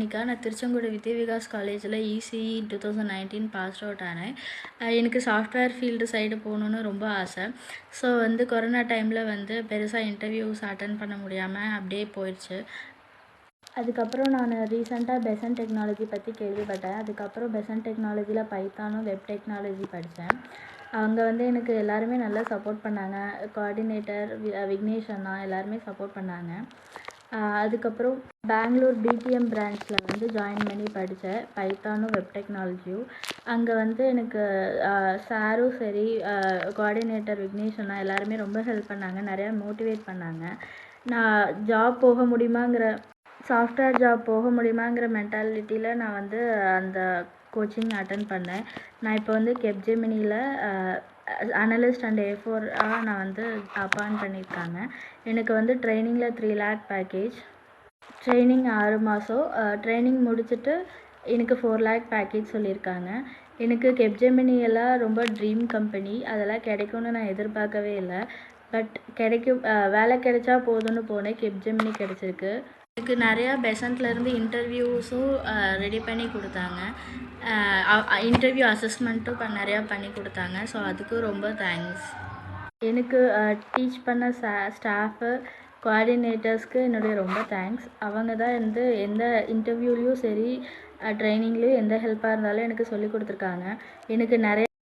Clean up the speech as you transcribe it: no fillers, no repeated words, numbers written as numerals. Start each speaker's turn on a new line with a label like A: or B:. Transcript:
A: Monica. நான் திருச்செங்கோடு விகாஸ் காலேஜில் ECE 2019 pass out ஆனேன். எனக்கு சாஃப்ட்வேர் ஃபீல்டு சைடு போகணுன்னு ரொம்ப ஆசை. ஸோ கொரோனா டைமில் பெருசாக இன்டர்வியூஸ் அட்டன் பண்ண முடியாமல் அப்படியே போயிடுச்சு. அதுக்கப்புறம் நான் ரீசெண்டாக பெசன்ட் டெக்னாலஜி பற்றி கேள்விப்பட்டேன். அதுக்கப்புறம் பெசன்ட் டெக்னாலஜியில் பைத்தானும் வெப் டெக்னாலஜி படித்தேன். அவங்க எனக்கு எல்லாருமே நல்லா சப்போர்ட் பண்ணாங்க. கோஆர்டினேட்டர் விக்னேஷ் அண்ணா எல்லாருமே சப்போர்ட் பண்ணாங்க. அதுக்கப்புறம் பெங்களூர் BTM பிரான்ச்சில் ஜாயின் பண்ணி படித்தேன் பைத்தானும் வெப் டெக்னாலஜியும். அங்கே எனக்கு சாரும் சரி கோஆர்டினேட்டர் விக்னேஷ் அண்ணா எல்லாருமே ரொம்ப ஹெல்ப் பண்ணாங்க, நிறையா மோட்டிவேட் பண்ணாங்க. நான் ஜாப் போக முடியுமாங்கிற சாஃப்ட்வேர் ஜாப் போக முடியுமாங்கிற மென்டாலிட்டியில் நான் அந்த கோச்சிங் அட்டன் பண்ணேன். நான் இப்போ கெப்ஜெமினியில் அனலிஸ்ட் அண்ட் A4 நான் அப்பாயிண்ட் பண்ணியிருக்காங்க. எனக்கு ட்ரைனிங்கில் 3 lakh பேக்கேஜ், ட்ரைனிங் 6 மாதம், ட்ரைனிங் முடிச்சுட்டு எனக்கு 4 lakh பேக்கேஜ் சொல்லியிருக்காங்க. எனக்கு கெப்ஜெமினியெல்லாம் ரொம்ப ட்ரீம் கம்பெனி, அதெல்லாம் கிடைக்கும்னு நான் எதிர்பார்க்கவே இல்லை. பட் வேலை கிடைச்சா போதும்னு போனேன், கெப்ஜெமினி கிடச்சிருக்கு. எனக்கு நிறையா பெசண்ட்லேருந்து இன்டர்வியூஸும் ரெடி பண்ணி கொடுத்தாங்க. இன்டர்வியூ அசஸ்மெண்ட்டும் நிறையா பண்ணி கொடுத்தாங்க. ஸோ அதுக்கும் ரொம்ப தேங்க்ஸ். எனக்கு டீச் பண்ண ஸ்டாஃபு கோஆர்டினேட்டர்ஸ்க்கு என்னுடைய ரொம்ப தேங்க்ஸ். அவங்க தான் எந்த இன்டர்வியூலேயும் சரி ட்ரைனிங்லேயும் எந்த ஹெல்ப்பாக இருந்தாலும் எனக்கு சொல்லி கொடுத்துருக்காங்க. எனக்கு நிறைய